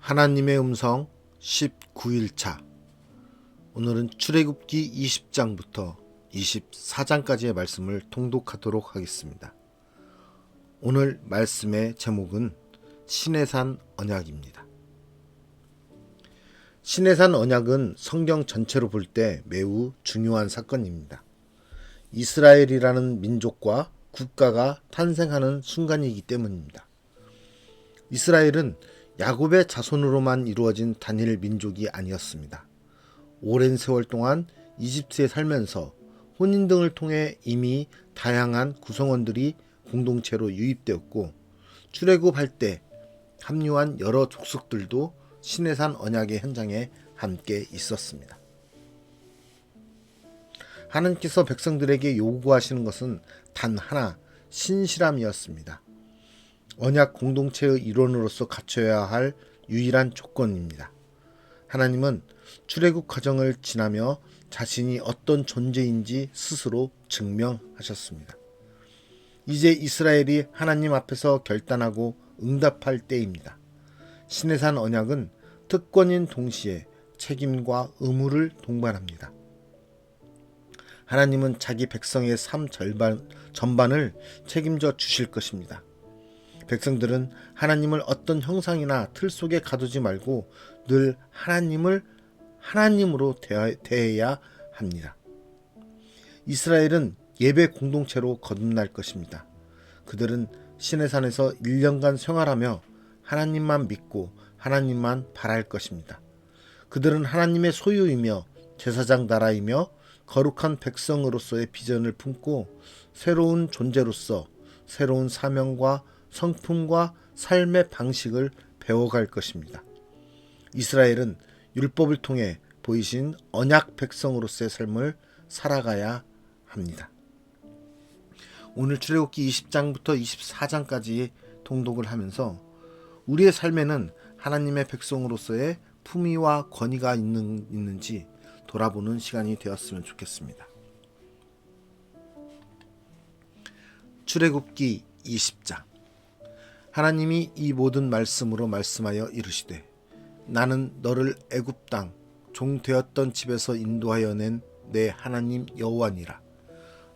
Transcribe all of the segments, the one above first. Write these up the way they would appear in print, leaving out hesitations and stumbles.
하나님의 음성 19일차. 오늘은 출애굽기 20장부터 24장까지의 말씀을 통독하도록 하겠습니다. 오늘 말씀의 제목은 시내산 언약입니다. 시내산 언약은 성경 전체로 볼 때 매우 중요한 사건입니다. 이스라엘이라는 민족과 국가가 탄생하는 순간이기 때문입니다. 이스라엘은 야곱의 자손으로만 이루어진 단일 민족이 아니었습니다. 오랜 세월 동안 이집트에 살면서 혼인 등을 통해 이미 다양한 구성원들이 공동체로 유입되었고, 출애굽할 때 합류한 여러 족속들도 시내산 언약의 현장에 함께 있었습니다. 하나님께서 백성들에게 요구하시는 것은 단 하나, 신실함이었습니다. 언약 공동체의 일원으로서 갖춰야 할 유일한 조건입니다. 하나님은 출애굽 과정을 지나며 자신이 어떤 존재인지 스스로 증명하셨습니다. 이제 이스라엘이 하나님 앞에서 결단하고 응답할 때입니다. 시내산 언약은 특권인 동시에 책임과 의무를 동반합니다. 하나님은 자기 백성의 삶 전반을 책임져 주실 것입니다. 백성들은 하나님을 어떤 형상이나 틀 속에 가두지 말고 늘 하나님을 하나님으로 대해야 합니다. 이스라엘은 예배 공동체로 거듭날 것입니다. 그들은 시내산에서 1년간 생활하며 하나님만 믿고 하나님만 바랄 것입니다. 그들은 하나님의 소유이며 제사장 나라이며 거룩한 백성으로서의 비전을 품고 새로운 존재로서 새로운 사명과 성품과 삶의 방식을 배워갈 것입니다. 이스라엘은 율법을 통해 보이신 언약 백성으로서의 삶을 살아가야 합니다. 오늘 출애굽기 20장부터 24장까지 통독을 하면서 우리의 삶에는 하나님의 백성으로서의 품위와 권위가 있는지 돌아보는 시간이 되었으면 좋겠습니다. 출애굽기 20장. 하나님이 이 모든 말씀으로 말씀하여 이르시되, 나는 너를 애굽 땅 종 되었던 집에서 인도하여 낸 내 하나님 여호와니라.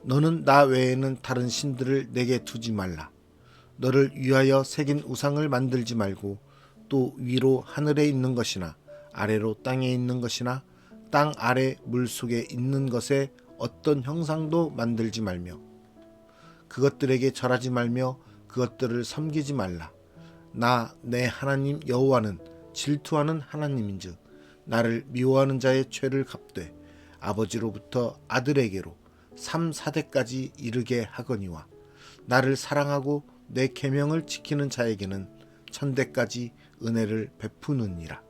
너는 나 외에는 다른 신들을 내게 두지 말라. 너를 위하여 새긴 우상을 만들지 말고, 또 위로 하늘에 있는 것이나 아래로 땅에 있는 것이나 땅 아래 물속에 있는 것에 어떤 형상도 만들지 말며 그것들에게 절하지 말며 그것들을 섬기지 말라. 나 내 하나님 여호와는 질투하는 하나님인즉 나를 미워하는 자의 죄를 갚되 아버지로부터 아들에게로 3, 4대까지 이르게 하거니와 나를 사랑하고 내 계명을 지키는 자에게는 1000대까지 은혜를 베푸느니라.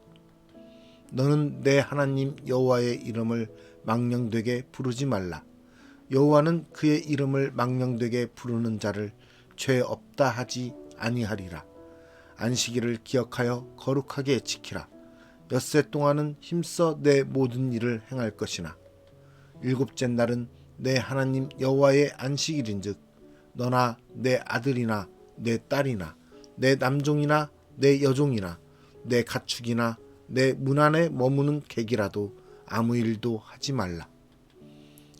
너는 내 하나님 여호와의 이름을 망령되게 부르지 말라. 여호와는 그의 이름을 망령되게 부르는 자를 죄 없다 하지 아니하리라. 안식일을 기억하여 거룩하게 지키라. 엿새 동안은 힘써 내 모든 일을 행할 것이나 일곱째 날은 내 하나님 여호와의 안식일인즉 너나 내 아들이나 내 딸이나 내 남종이나 내 여종이나 내 가축이나 내 문 안에 머무는 객이라도 아무 일도 하지 말라.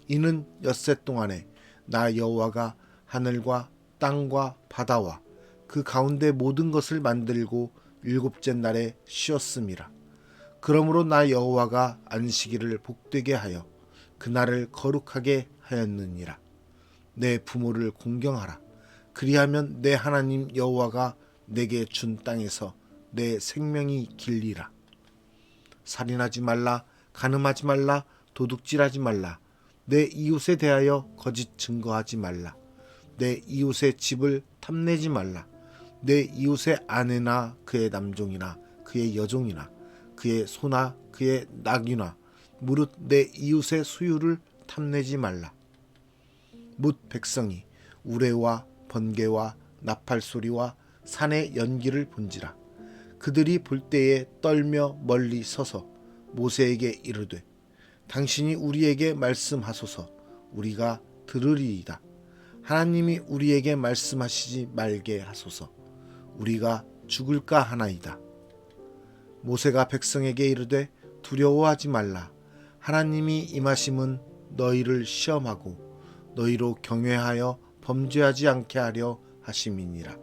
이는 엿새 동안에 나 여호와가 하늘과 땅과 바다와 그 가운데 모든 것을 만들고 일곱째 날에 쉬었음이라. 그러므로 나 여호와가 안식일을 복되게 하여 그날을 거룩하게 하였느니라. 내 부모를 공경하라. 그리하면 내 하나님 여호와가 내게 준 땅에서 내 생명이 길리라. 살인하지 말라. 간음하지 말라. 도둑질하지 말라. 내 이웃에 대하여 거짓 증거하지 말라. 내 이웃의 집을 탐내지 말라. 내 이웃의 아내나 그의 남종이나 그의 여종이나 그의 소나 그의 낙이나 무릇 내 이웃의 수유를 탐내지 말라. 뭇 백성이 우레와 번개와 나팔 소리와 산의 연기를 본지라. 그들이 볼 때에 떨며 멀리 서서 모세에게 이르되, 당신이 우리에게 말씀하소서. 우리가 들으리이다. 하나님이 우리에게 말씀하시지 말게 하소서. 우리가 죽을까 하나이다. 모세가 백성에게 이르되 두려워하지 말라. 하나님이 임하심은 너희를 시험하고 너희로 경외하여 범죄하지 않게 하려 하심이니라.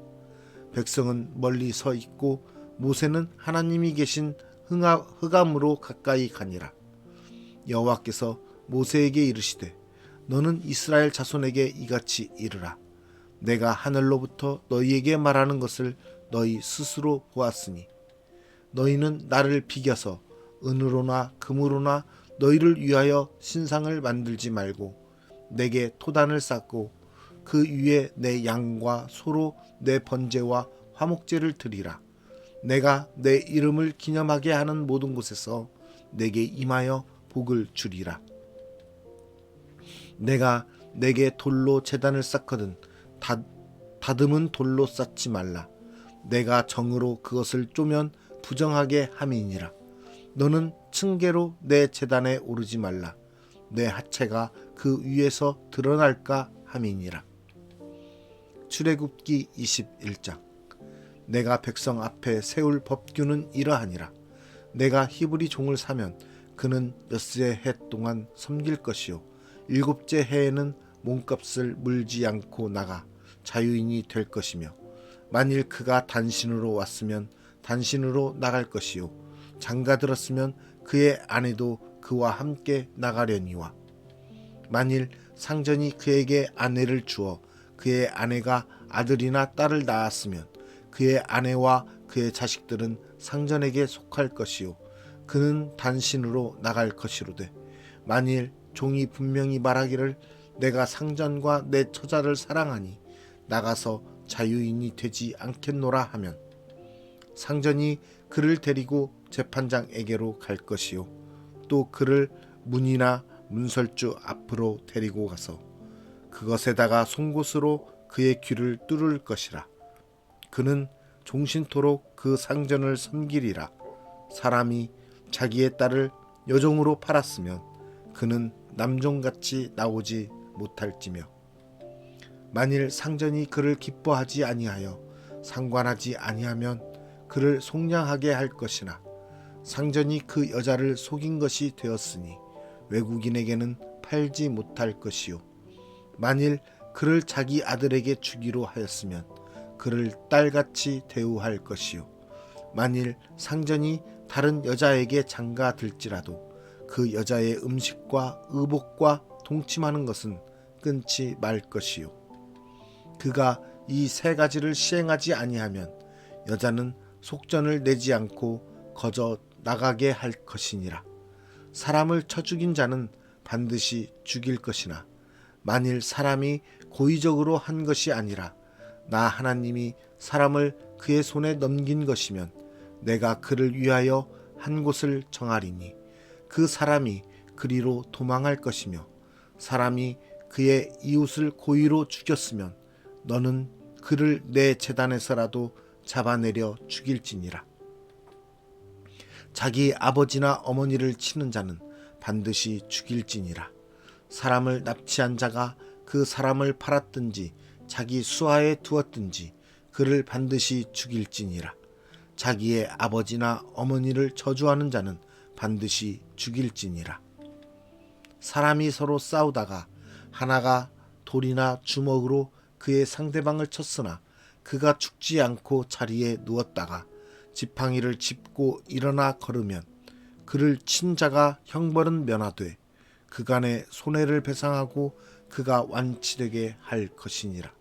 백성은 멀리 서 있고 모세는 하나님이 계신 흑암으로 가까이 가니라. 여호와께서 모세에게 이르시되 너는 이스라엘 자손에게 이같이 이르라. 내가 하늘로부터 너희에게 말하는 것을 너희 스스로 보았으니 너희는 나를 비겨서 은으로나 금으로나 너희를 위하여 신상을 만들지 말고 내게 토단을 쌓고 그 위에 내 양과 소로 내 번제와 화목제를 드리라. 내가 내 이름을 기념하게 하는 모든 곳에서 내게 임하여 복을 주리라. 내가 내게 돌로 제단을 쌓거든 다듬은 돌로 쌓지 말라. 내가 정으로 그것을 쪼면 부정하게 함이니라. 너는 층계로 내 제단에 오르지 말라. 내 하체가 그 위에서 드러날까 함이니라. 출애굽기 21장. 내가 백성 앞에 세울 법규는 이러하니라. 내가 히브리 종을 사면 그는 엿새 해 동안 섬길 것이요 일곱째 해에는 몸값을 물지 않고 나가 자유인이 될 것이며 만일 그가 단신으로 왔으면 단신으로 나갈 것이요 장가들었으면 그의 아내도 그와 함께 나가려니와 만일 상전이 그에게 아내를 주어 그의 아내가 아들이나 딸을 낳았으면 그의 아내와 그의 자식들은 상전에게 속할 것이요 그는 단신으로 나갈 것이로되 만일 종이 분명히 말하기를 내가 상전과 내 처자를 사랑하니 나가서 자유인이 되지 않겠노라 하면 상전이 그를 데리고 재판장에게로 갈 것이요 또 그를 문이나 문설주 앞으로 데리고 가서 그것에다가 송곳으로 그의 귀를 뚫을 것이라. 그는 종신토록 그 상전을 섬기리라. 사람이 자기의 딸을 여종으로 팔았으면 그는 남종같이 나오지 못할지며 만일 상전이 그를 기뻐하지 아니하여 상관하지 아니하면 그를 속량하게 할 것이나 상전이 그 여자를 속인 것이 되었으니 외국인에게는 팔지 못할 것이요 만일 그를 자기 아들에게 주기로 하였으면 그를 딸같이 대우할 것이요 만일 상전이 다른 여자에게 장가들지라도 그 여자의 음식과 의복과 동침하는 것은 끊지 말 것이요 그가 이 세 가지를 시행하지 아니하면 여자는 속전을 내지 않고 거저 나가게 할 것이니라. 사람을 쳐 죽인 자는 반드시 죽일 것이나 만일 사람이 고의적으로 한 것이 아니라 나 하나님이 사람을 그의 손에 넘긴 것이면 내가 그를 위하여 한 곳을 정하리니 그 사람이 그리로 도망할 것이며 사람이 그의 이웃을 고의로 죽였으면 너는 그를 내 제단에서라도 잡아내려 죽일지니라. 자기 아버지나 어머니를 치는 자는 반드시 죽일지니라. 사람을 납치한 자가 그 사람을 팔았든지 자기 수하에 두었든지 그를 반드시 죽일지니라. 자기의 아버지나 어머니를 저주하는 자는 반드시 죽일지니라. 사람이 서로 싸우다가 하나가 돌이나 주먹으로 그의 상대방을 쳤으나 그가 죽지 않고 자리에 누웠다가 지팡이를 짚고 일어나 걸으면 그를 친 자가 형벌은 면하되 그간의 손해를 배상하고 그가 완치되게 할 것이니라.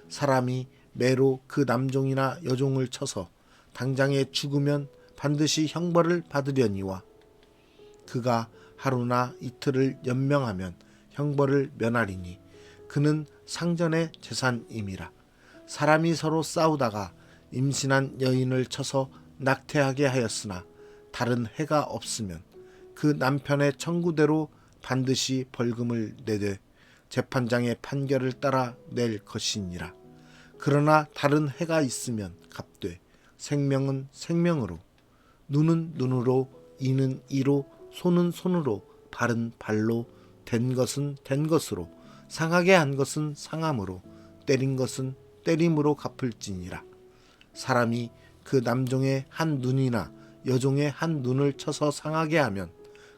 사람이 매로 그 남종이나 여종을 쳐서 당장에 죽으면 반드시 형벌을 받으려니와 그가 하루나 이틀을 연명하면 형벌을 면하리니 그는 상전의 재산임이라. 사람이 서로 싸우다가 임신한 여인을 쳐서 낙태하게 하였으나 다른 해가 없으면 그 남편의 청구대로 반드시 벌금을 내되 재판장의 판결을 따라 낼 것이니라. 그러나 다른 해가 있으면 갚되 생명은 생명으로 눈은 눈으로 이는 이로 손은 손으로 발은 발로 된 것은 된 것으로 상하게 한 것은 상함으로 때린 것은 때림으로 갚을지니라. 사람이 그 남종의 한 눈이나 여종의 한 눈을 쳐서 상하게 하면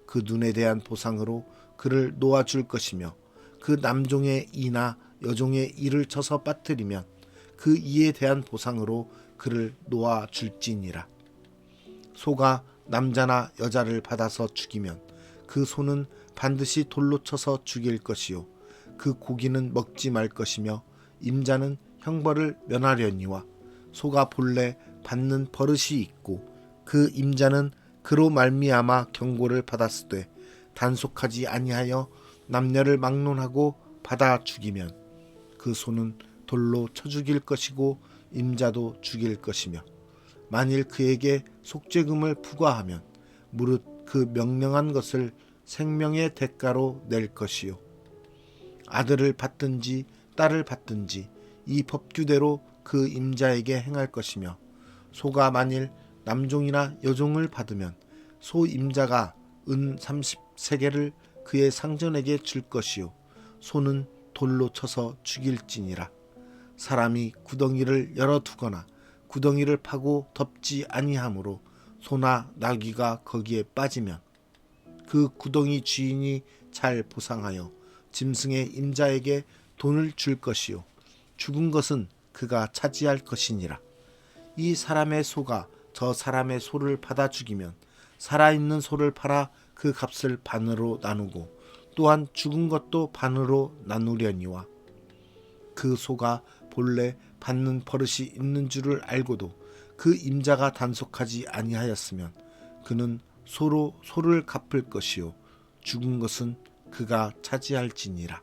그 눈에 대한 보상으로 그를 놓아줄 것이며 그 남종의 이나 여종의 이를 쳐서 빠뜨리면 그 이에 대한 보상으로 그를 놓아줄지니라. 소가 남자나 여자를 받아서 죽이면 그 소는 반드시 돌로 쳐서 죽일 것이요 그 고기는 먹지 말 것이며 임자는 형벌을 면하려니와 소가 본래 받는 버릇이 있고 그 임자는 그로 말미암아 경고를 받았으되 단속하지 아니하여 남녀를 막론하고 받아 죽이면 그 소는 돌로 쳐 죽일 것이고 임자도 죽일 것이며 만일 그에게 속죄금을 부과하면 무릇 그 명령한 것을 생명의 대가로 낼 것이요 아들을 받든지 딸을 받든지 이 법규대로 그 임자에게 행할 것이며 소가 만일 남종이나 여종을 받으면 소 임자가 은 30세겔을 그의 상전에게 줄 것이요 소는 돌로 쳐서 죽일지니라. 사람이 구덩이를 열어두거나 구덩이를 파고 덮지 아니하므로 소나 나귀가 거기에 빠지면 그 구덩이 주인이 잘 보상하여 짐승의 임자에게 돈을 줄 것이요 죽은 것은 그가 차지할 것이니라. 이 사람의 소가 저 사람의 소를 받아 죽이면 살아있는 소를 팔아 그 값을 반으로 나누고 또한 죽은 것도 반으로 나누려니와 그 소가 본래 받는 버릇이 있는 줄을 알고도 그 임자가 단속하지 아니하였으면 그는 소로 소를 갚을 것이요 죽은 것은 그가 차지할지니라.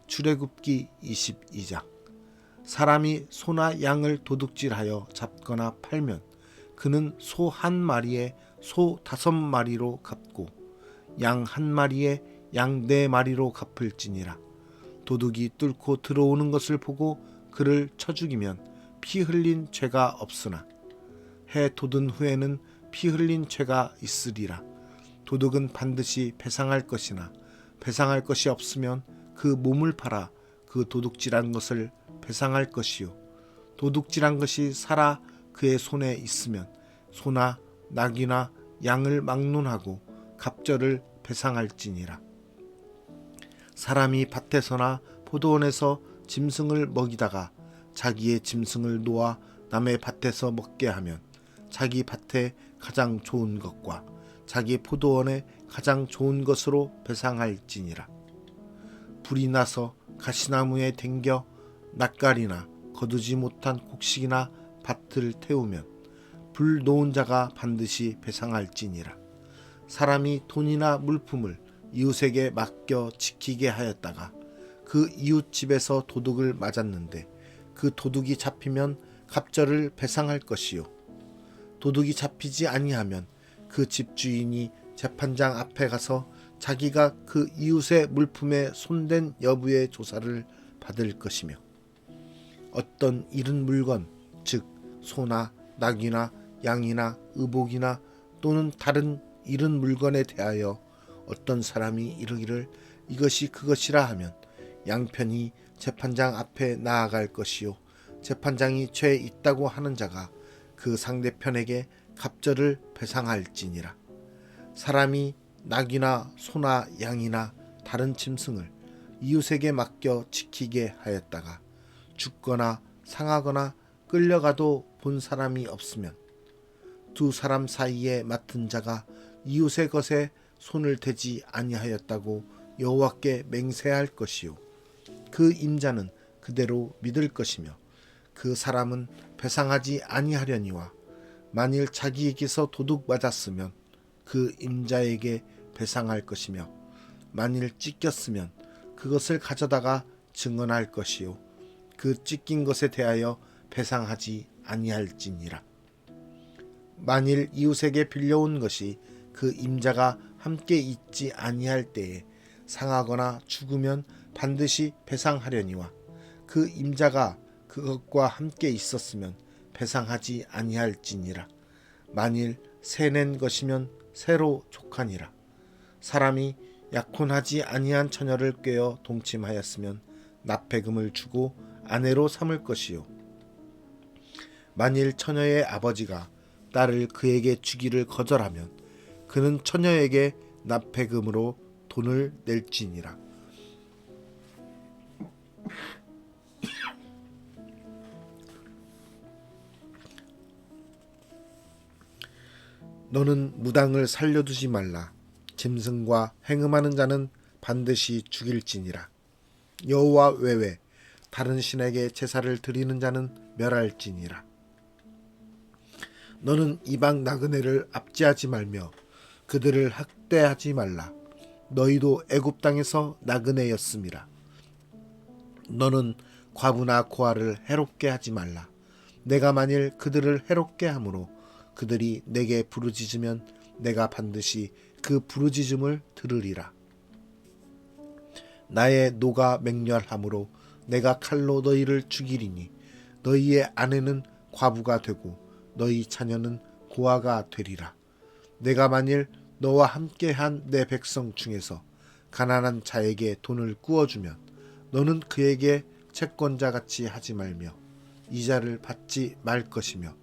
출애굽기 22장. 사람이 소나 양을 도둑질하여 잡거나 팔면 그는 소 한 마리에 소 5마리로 갚고 양 한 마리에 양 4마리로 갚을지니라. 도둑이 뚫고 들어오는 것을 보고 그를 쳐 죽이면 피 흘린 죄가 없으나 해 돋은 후에는 피 흘린 죄가 있으리라. 도둑은 반드시 배상할 것이나 배상할 것이 없으면 그 몸을 팔아 그 도둑질한 것을 배상할 것이요 도둑질한 것이 살아 그의 손에 있으면 소나 낙이나 양을 막론하고 갑절을 배상할지니라. 사람이 밭에서나 포도원에서 짐승을 먹이다가 자기의 짐승을 놓아 남의 밭에서 먹게 하면 자기 밭에 가장 좋은 것과 자기 포도원에 가장 좋은 것으로 배상할지니라. 불이 나서 가시나무에 댕겨 낯가리나 거두지 못한 곡식이나 밭을 태우면 불 놓은 자가 반드시 배상할지니라. 사람이 돈이나 물품을 이웃에게 맡겨 지키게 하였다가 그 이웃 집에서 도둑을 맞았는데 그 도둑이 잡히면 갑절을 배상할 것이요 도둑이 잡히지 아니하면 그 집주인이 재판장 앞에 가서 자기가 그 이웃의 물품에 손댄 여부의 조사를 받을 것이며 어떤 잃은 물건 즉 소나 낙이나 양이나 의복이나 또는 다른 잃은 물건에 대하여 어떤 사람이 이르기를 이것이 그것이라 하면 양편이 재판장 앞에 나아갈 것이요 재판장이 죄 있다고 하는 자가 그 상대편에게 갑절을 배상할지니라. 사람이 낙이나 소나 양이나 다른 짐승을 이웃에게 맡겨 지키게 하였다가 죽거나 상하거나 끌려가도 본 사람이 없으면 두 사람 사이에 맡은 자가 이웃의 것에 손을 대지 아니하였다고 여호와께 맹세할 것이요 그 임자는 그대로 믿을 것이며 그 사람은 배상하지 아니하려니와 만일 자기에게서 도둑 맞았으면 그 임자에게 배상할 것이며 만일 찢겼으면 그것을 가져다가 증언할 것이요 그 찢긴 것에 대하여 배상하지 아니할지니라. 만일 이웃에게 빌려온 것이 그 임자가 함께 있지 아니할 때에 상하거나 죽으면 반드시 배상하려니와 그 임자가 그것과 함께 있었으면 배상하지 아니할지니라. 만일 새낸 것이면 새로 족하니라. 사람이 약혼하지 아니한 처녀를 꿰어 동침하였으면 납배금을 주고 아내로 삼을 것이요 만일 처녀의 아버지가 딸을 그에게 주기를 거절하면 그는 처녀에게 납폐금으로 돈을 낼지니라. 너는 무당을 살려두지 말라. 짐승과 행음하는 자는 반드시 죽일지니라. 여호와 외에 다른 신에게 제사를 드리는 자는 멸할지니라. 너는 이방 나그네를 압제하지 말며 그들을 학대하지 말라. 너희도 애굽 땅에서 나그네였음이라. 너는 과부나 고아를 해롭게 하지 말라. 내가 만일 그들을 해롭게 함으로 그들이 내게 부르짖으면 내가 반드시 그 부르짖음을 들으리라. 나의 노가 맹렬함으로 내가 칼로 너희를 죽이리니 너희의 아내는 과부가 되고 너희 자녀는 고아가 되리라. 내가 만일 너와 함께한 내 백성 중에서 가난한 자에게 돈을 꾸어주면 너는 그에게 채권자같이 하지 말며 이자를 받지 말 것이며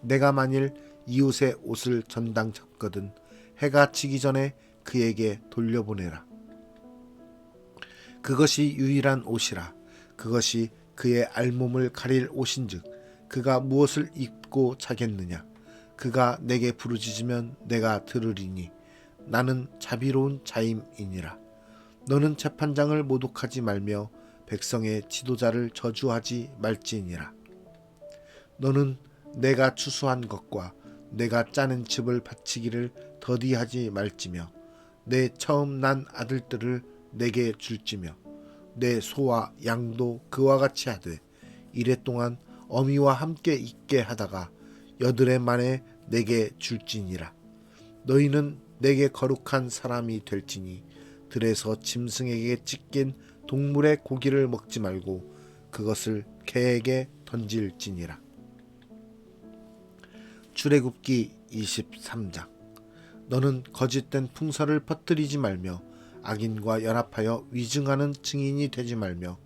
내가 만일 이웃의 옷을 전당 쳤거든 해가 지기 전에 그에게 돌려보내라. 그것이 유일한 옷이라. 그것이 그의 알몸을 가릴 옷인즉 그가 무엇을 입고 자겠느냐. 그가 내게 부르짖으면 내가 들으리니 나는 자비로운 자임이니라. 너는 재판장을 모독하지 말며 백성의 지도자를 저주하지 말지니라. 너는 내가 추수한 것과 내가 짜낸 즙을 바치기를 더디하지 말지며 내 처음 난 아들들을 내게 줄지며 내 소와 양도 그와 같이 하되 이랫동안 어미와 함께 있게 하다가 여드레 만에 내게 줄지니라. 너희는 내게 거룩한 사람이 될지니 들에서 짐승에게 찢긴 동물의 고기를 먹지 말고 그것을 개에게 던질지니라. 출애굽기 23장. 너는 거짓된 풍설을 퍼뜨리지 말며 악인과 연합하여 위증하는 증인이 되지 말며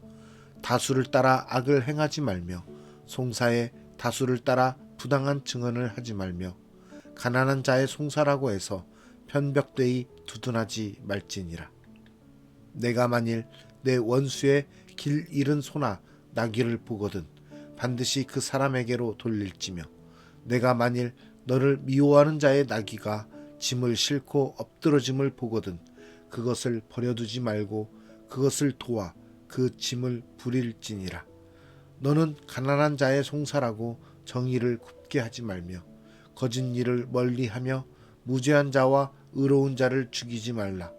다수를 따라 악을 행하지 말며 송사에 다수를 따라 부당한 증언을 하지 말며 가난한 자의 송사라고 해서 편벽되이 두둔하지 말지니라. 내가 만일 내 원수의 길 잃은 소나 나귀를 보거든 반드시 그 사람에게로 돌릴지며 내가 만일 너를 미워하는 자의 나귀가 짐을 싣고 엎드러짐을 보거든 그것을 버려두지 말고 그것을 도와 그 짐을 부릴지니라. 너는 가난한 자의 송사라고 정의를 굽게 하지 말며 거짓 일을 멀리하며 무죄한 자와 의로운 자를 죽이지 말라.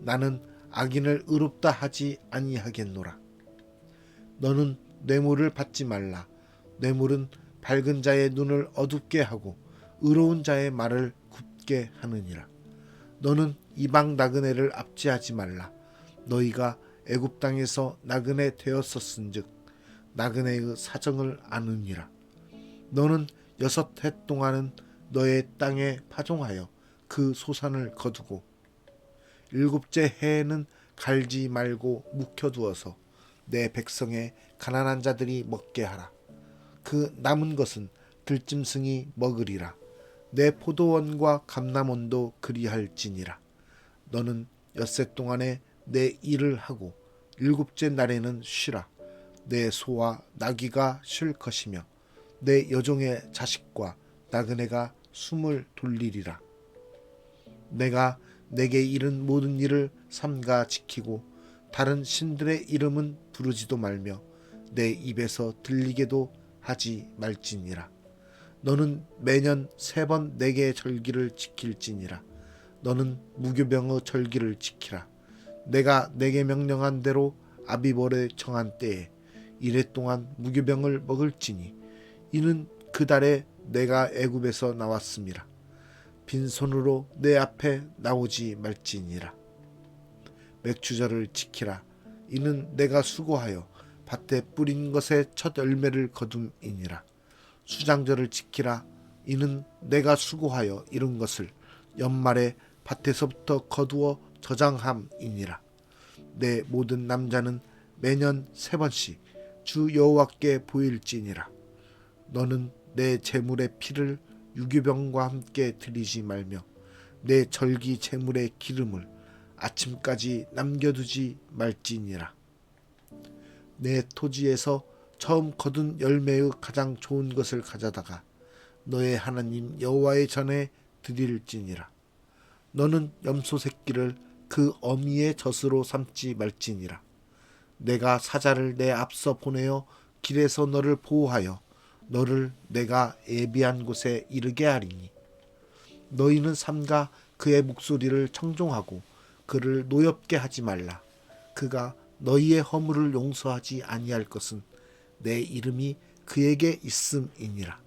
나는 악인을 의롭다 하지 아니하겠노라. 너는 뇌물을 받지 말라. 뇌물은 밝은 자의 눈을 어둡게 하고 의로운 자의 말을 굽게 하느니라. 너는 이방 나그네를 압제하지 말라. 너희가 애굽 땅에서 나그네 되었었은즉 나그네의 사정을 아느니라. 너는 6해 동안은 너의 땅에 파종하여 그 소산을 거두고 7째 해에는 갈지 말고 묵혀두어서 내 백성의 가난한 자들이 먹게 하라. 그 남은 것은 들짐승이 먹으리라. 내 포도원과 감람원도 그리할지니라. 너는 6해 동안에 내 일을 하고 7째 날에는 쉬라. 내 소와 나귀가 쉴 것이며 내 여종의 자식과 나그네가 숨을 돌리리라. 내가 내게 이른 모든 일을 삼가 지키고 다른 신들의 이름은 부르지도 말며 내 입에서 들리게도 하지 말지니라. 너는 매년 3번 내게 절기를 지킬지니라. 너는 무교병의 절기를 지키라. 내가 내게 명령한 대로 아비벌의 정한 때에 이래 동안 무교병을 먹을지니 이는 그 달에 내가 애굽에서 나왔음이라. 빈손으로 내 앞에 나오지 말지니라. 맥주절을 지키라. 이는 내가 수고하여 밭에 뿌린 것의 첫 열매를 거둠이니라. 수장절을 지키라. 이는 내가 수고하여 이룬 것을 연말에 밭에서부터 거두어 저장함이니라. 내 모든 남자는 매년 3번씩 주 여호와께 보일지니라. 너는 내 제물의 피를 유교병과 함께 드리지 말며 내 절기 제물의 기름을 아침까지 남겨두지 말지니라. 내 토지에서 처음 거둔 열매의 가장 좋은 것을 가져다가 너의 하나님 여호와의 전에 드릴지니라. 너는 염소 새끼를 그 어미의 젖으로 삼지 말지니라. 내가 사자를 내 앞서 보내어 길에서 너를 보호하여 너를 내가 예비한 곳에 이르게 하리니 너희는 삼가 그의 목소리를 청종하고 그를 노엽게 하지 말라. 그가 너희의 허물을 용서하지 아니할 것은 내 이름이 그에게 있음이니라.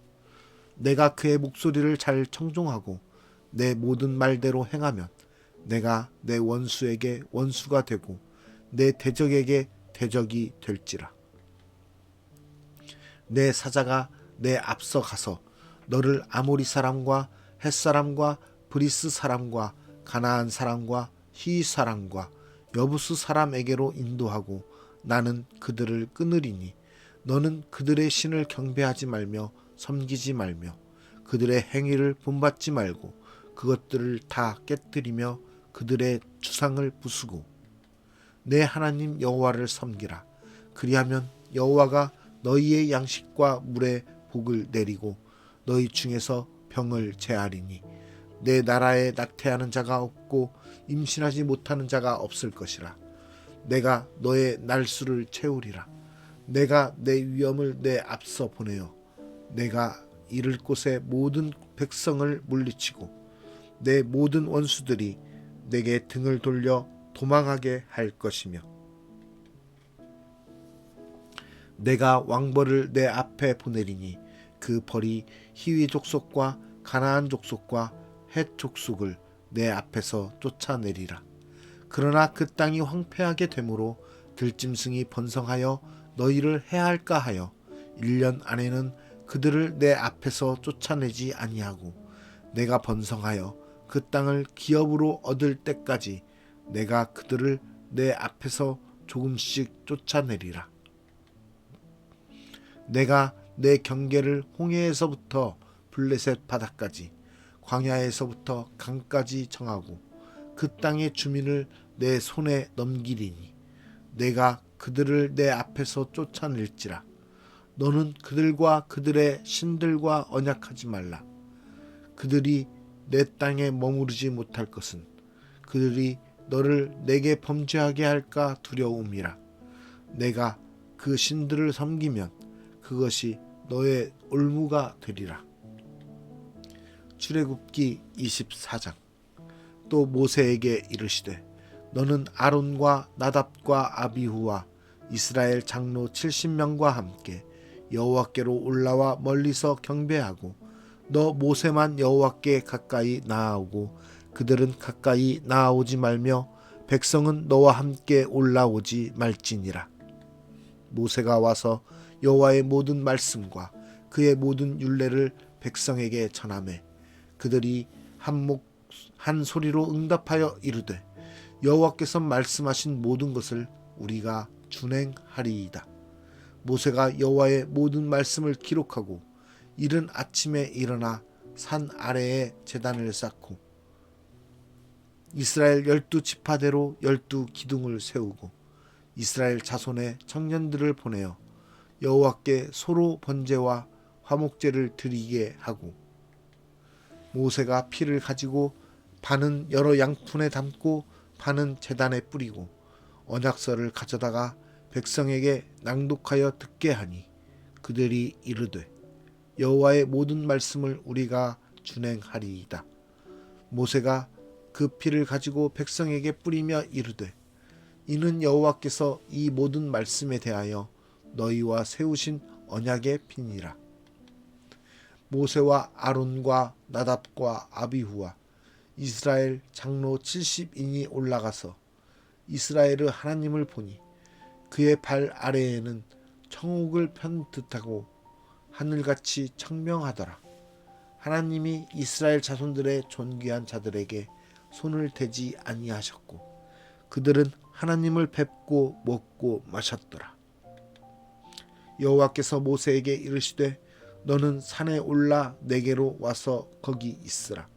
내가 그의 목소리를 잘 청종하고 내 모든 말대로 행하면 내가 내 원수에게 원수가 되고 내 대적에게 대적이 될지라. 내 사자가 내 앞서 가서 너를 아모리 사람과 헷 사람과 브리스 사람과 가나안 사람과 히 사람과 여부스 사람에게로 인도하고 나는 그들을 끊으리니 너는 그들의 신을 경배하지 말며 섬기지 말며 그들의 행위를 본받지 말고 그것들을 다 깨뜨리며 그들의 주상을 부수고 내 하나님 여호와를 섬기라. 그리하면 여호와가 너희의 양식과 물에 복을 내리고 너희 중에서 병을 제하리니 내 나라에 낙태하는 자가 없고 임신하지 못하는 자가 없을 것이라. 내가 너의 날수를 채우리라. 내가 내 위엄을 내 앞서 보내어 내가 이를 곳의 모든 백성을 물리치고 내 모든 원수들이 내게 등을 돌려 도망하게 할 것이며 내가 왕벌을 내 앞에 보내리니 그 벌이 히위 족속과 가나안 족속과 헷 족속을 내 앞에서 쫓아내리라. 그러나 그 땅이 황폐하게 되므로 들짐승이 번성하여 너희를 해할까 하여 1년 안에는 그들을 내 앞에서 쫓아내지 아니하고 내가 번성하여 그 땅을 기업으로 얻을 때까지 내가 그들을 내 앞에서 조금씩 쫓아내리라. 내가 내 경계를 홍해에서부터 블레셋 바다까지 광야에서부터 강까지 정하고 그 땅의 주민을 내 손에 넘기리니 내가 그들을 내 앞에서 쫓아낼지라. 너는 그들과 그들의 신들과 언약하지 말라. 그들이 내 땅에 머무르지 못할 것은 그들이 너를 내게 범죄하게 할까 두려움이라. 내가 그 신들을 섬기면 그것이 너의 올무가 되리라. 출애굽기 24장. 또 모세에게 이르시되 너는 아론과 나답과 아비후와 이스라엘 장로 70명과 함께 여호와께로 올라와 멀리서 경배하고 너 모세만 여호와께 가까이 나아오고 그들은 가까이 나아오지 말며 백성은 너와 함께 올라오지 말지니라. 모세가 와서 여호와의 모든 말씀과 그의 모든 율례를 백성에게 전하매 그들이 한 소리로 응답하여 이르되 여호와께서 말씀하신 모든 것을 우리가 준행하리이다. 모세가 여호와의 모든 말씀을 기록하고 이른 아침에 일어나 산 아래에 제단을 쌓고 이스라엘 12지파대로 12기둥을 세우고 이스라엘 자손의 청년들을 보내어 여호와께 소로 번제와 화목제를 드리게 하고 모세가 피를 가지고 반은 여러 양푼에 담고 반은 제단에 뿌리고 언약서를 가져다가 백성에게 낭독하여 듣게 하니 그들이 이르되 여호와의 모든 말씀을 우리가 준행하리이다. 모세가 그 피를 가지고 백성에게 뿌리며 이르되 이는 여호와께서 이 모든 말씀에 대하여 너희와 세우신 언약의 피니라. 모세와 아론과 나답과 아비후와 이스라엘 장로 70인이 올라가서 이스라엘의 하나님을 보니 그의 발 아래에는 청옥을 편 듯하고 하늘같이 청명하더라. 하나님이 이스라엘 자손들의 존귀한 자들에게 손을 대지 아니하셨고 그들은 하나님을 뵙고 먹고 마셨더라. 여호와께서 모세에게 이르시되 너는 산에 올라 내게로 와서 거기 있으라.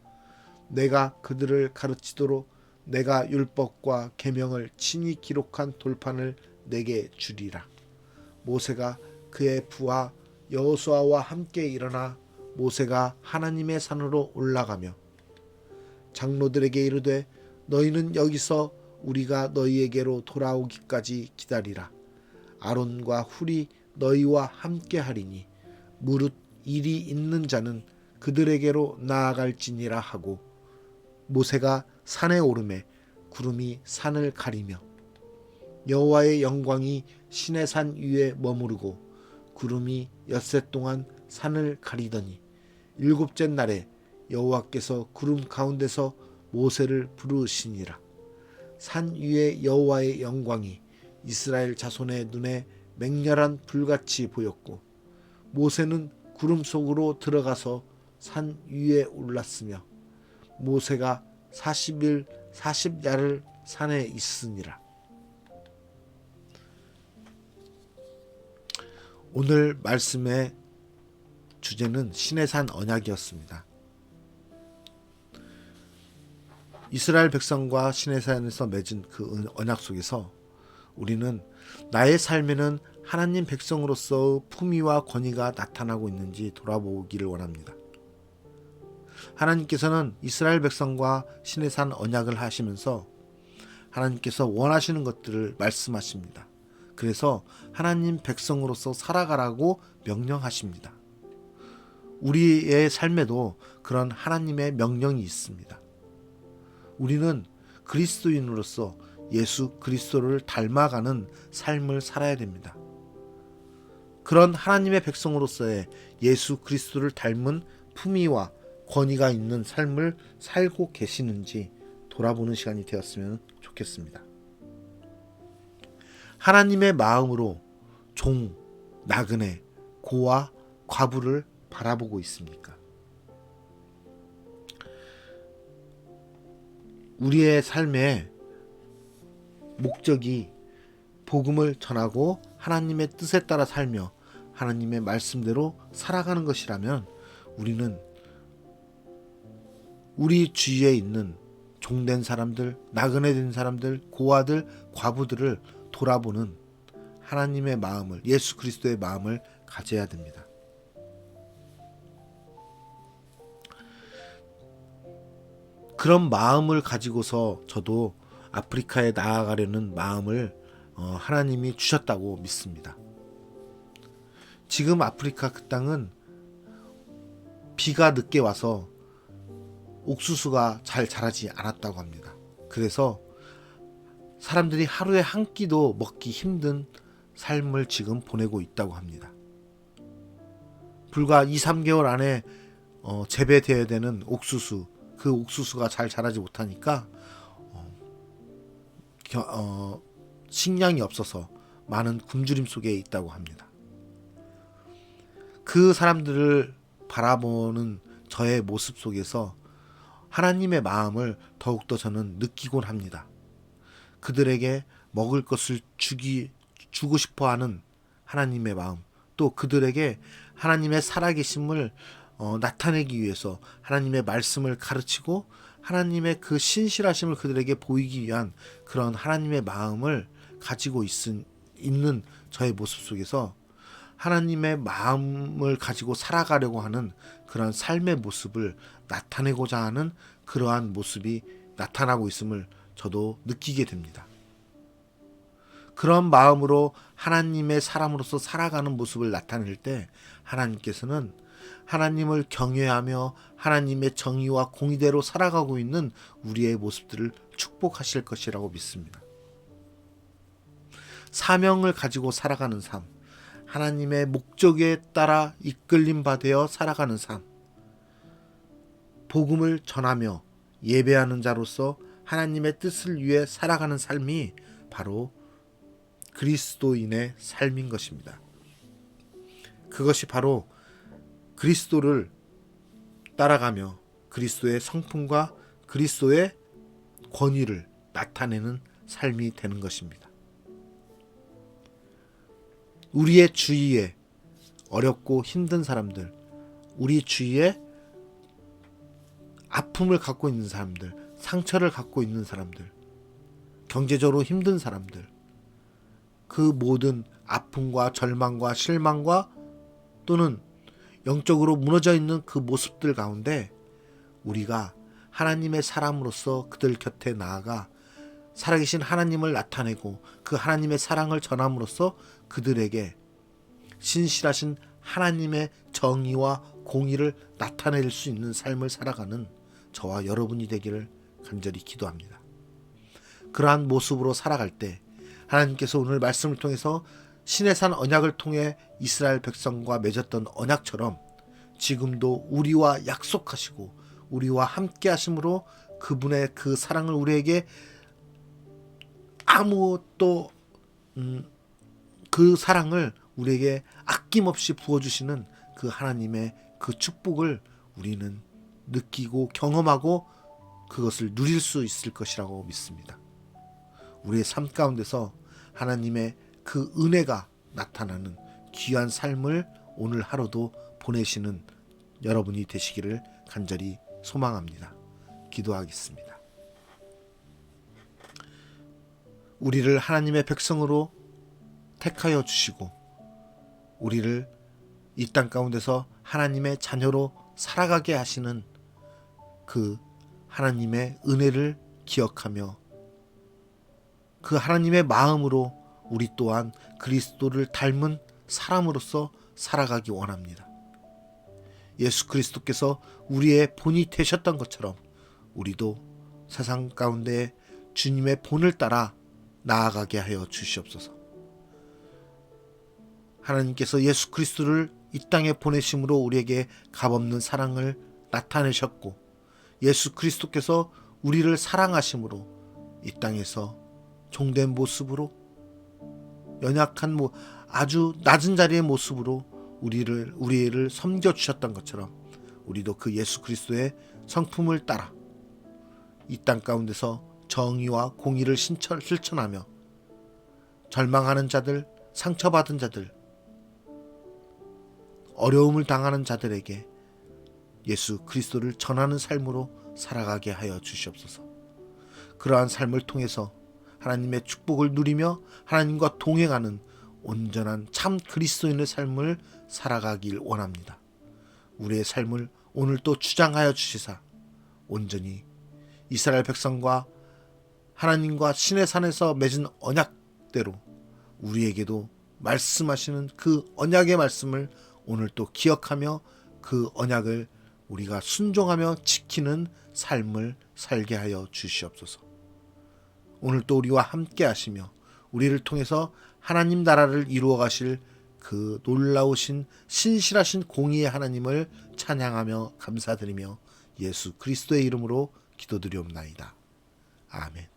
내가 그들을 가르치도록 내가 율법과 계명을 친히 기록한 돌판을 내게 주리라. 모세가 그의 부하 여호수아와 함께 일어나 모세가 하나님의 산으로 올라가며 장로들에게 이르되 너희는 여기서 우리가 너희에게로 돌아오기까지 기다리라. 아론과 훌이 너희와 함께 하리니 무릇 일이 있는 자는 그들에게로 나아갈지니라 하고 모세가 산에 오르매 구름이 산을 가리며 여호와의 영광이 시내산 위에 머무르고 구름이 엿새 동안 산을 가리더니 일곱째 날에 여호와께서 구름 가운데서 모세를 부르시니라. 산 위에 여호와의 영광이 이스라엘 자손의 눈에 맹렬한 불같이 보였고 모세는 구름 속으로 들어가서 산 위에 올랐으며 모세가 40일 40야를 산에 있으니라. 오늘 말씀의 주제는 시내산 언약이었습니다. 이스라엘 백성과 시내산에서 맺은 그 언약 속에서 우리는 나의 삶에는 하나님 백성으로서의 품위와 권위가 나타나고 있는지 돌아보기를 원합니다. 하나님께서는 이스라엘 백성과 시내산 언약을 하시면서 하나님께서 원하시는 것들을 말씀하십니다. 그래서 하나님 백성으로서 살아가라고 명령하십니다. 우리의 삶에도 그런 하나님의 명령이 있습니다. 우리는 그리스도인으로서 예수 그리스도를 닮아가는 삶을 살아야 됩니다. 그런 하나님의 백성으로서의 예수 그리스도를 닮은 품위와 권위가 있는 삶을 살고 계시는지 돌아보는 시간이 되었으면 좋겠습니다. 하나님의 마음으로 종, 나그네, 고와 과부를 바라보고 있습니까? 우리의 삶의 목적이 복음을 전하고 하나님의 뜻에 따라 살며 하나님의 말씀대로 살아가는 것이라면 우리는 우리 주위에 있는 종된 사람들, 나그네 된 사람들, 고아들, 과부들을 돌아보는 하나님의 마음을, 예수 그리스도의 마음을 가져야 됩니다. 그런 마음을 가지고서 저도 아프리카에 나아가려는 마음을 하나님이 주셨다고 믿습니다. 지금 아프리카 그 땅은 비가 늦게 와서 옥수수가 잘 자라지 않았다고 합니다. 그래서 사람들이 하루에 한 끼도 먹기 힘든 삶을 지금 보내고 있다고 합니다. 불과 2-3개월 안에 재배되어야 되는 옥수수, 그 옥수수가 잘 자라지 못하니까 식량이 없어서 많은 굶주림 속에 있다고 합니다. 그 사람들을 바라보는 저의 모습 속에서 하나님의 마음을 더욱더 저는 느끼곤 합니다. 그들에게 먹을 것을 주고 싶어하는 하나님의 마음, 또 그들에게 하나님의 살아계심을 나타내기 위해서 하나님의 말씀을 가르치고 하나님의 그 신실하심을 그들에게 보이기 위한 그런 하나님의 마음을 가지고 있는 저의 모습 속에서 하나님의 마음을 가지고 살아가려고 하는 그런 삶의 모습을 나타내고자 하는 그러한 모습이 나타나고 있음을 저도 느끼게 됩니다. 그런 마음으로 하나님의 사람으로서 살아가는 모습을 나타낼 때 하나님께서는 하나님을 경외하며 하나님의 정의와 공의대로 살아가고 있는 우리의 모습들을 축복하실 것이라고 믿습니다. 사명을 가지고 살아가는 삶, 하나님의 목적에 따라 이끌림 받아 살아가는 삶, 복음을 전하며 예배하는 자로서 하나님의 뜻을 위해 살아가는 삶이 바로 그리스도인의 삶인 것입니다. 그것이 바로 그리스도를 따라가며 그리스도의 성품과 그리스도의 권위를 나타내는 삶이 되는 것입니다. 우리의 주위에 어렵고 힘든 사람들, 우리 주위에 아픔을 갖고 있는 사람들, 상처를 갖고 있는 사람들, 경제적으로 힘든 사람들, 그 모든 아픔과 절망과 실망과 또는 영적으로 무너져 있는 그 모습들 가운데 우리가 하나님의 사람으로서 그들 곁에 나아가 살아계신 하나님을 나타내고 그 하나님의 사랑을 전함으로써 그들에게 신실하신 하나님의 정의와 공의를 나타낼 수 있는 삶을 살아가는 저와 여러분이 되기를 간절히 기도합니다. 그러한 모습으로 살아갈 때 하나님께서 오늘 말씀을 통해서 시내산 언약을 통해 이스라엘 백성과 맺었던 언약처럼 지금도 우리와 약속하시고 우리와 함께 하심으로 그분의 그 사랑을 우리에게 아무것도 그 사랑을 우리에게 아낌없이 부어주시는 그 하나님의 그 축복을 우리는 느끼고 경험하고 그것을 누릴 수 있을 것이라고 믿습니다. 우리의 삶 가운데서 하나님의 그 은혜가 나타나는 귀한 삶을 오늘 하루도 보내시는 여러분이 되시기를 간절히 소망합니다. 기도하겠습니다. 우리를 하나님의 백성으로 택하여 주시고 우리를 이 땅 가운데서 하나님의 자녀로 살아가게 하시는 그 하나님의 은혜를 기억하며 그 하나님의 마음으로 우리 또한 그리스도를 닮은 사람으로서 살아가기 원합니다. 예수 그리스도께서 우리의 본이 되셨던 것처럼 우리도 세상 가운데 주님의 본을 따라 나아가게 하여 주시옵소서. 하나님께서 예수 그리스도를 이 땅에 보내심으로 우리에게 값없는 사랑을 나타내셨고 예수 그리스도께서 우리를 사랑하심으로 이 땅에서 종된 모습으로 연약한 아주 낮은 자리의 모습으로 우리를 섬겨주셨던 것처럼 우리도 그 예수 그리스도의 성품을 따라 이 땅 가운데서 정의와 공의를 실천하며 절망하는 자들, 상처받은 자들, 어려움을 당하는 자들에게 예수 그리스도를 전하는 삶으로 살아가게 하여 주시옵소서. 그러한 삶을 통해서 하나님의 축복을 누리며 하나님과 동행하는 온전한 참 그리스도인의 삶을 살아가길 원합니다. 우리의 삶을 오늘 또 주장하여 주시사 온전히 이스라엘 백성과 하나님과 신의 산에서 맺은 언약대로 우리에게도 말씀하시는 그 언약의 말씀을 오늘 또 기억하며 그 언약을 우리가 순종하며 지키는 삶을 살게 하여 주시옵소서. 오늘 또 우리와 함께 하시며 우리를 통해서 하나님 나라를 이루어 가실 그 놀라우신 신실하신 공의의 하나님을 찬양하며 감사드리며 예수 그리스도의 이름으로 기도드리옵나이다. 아멘.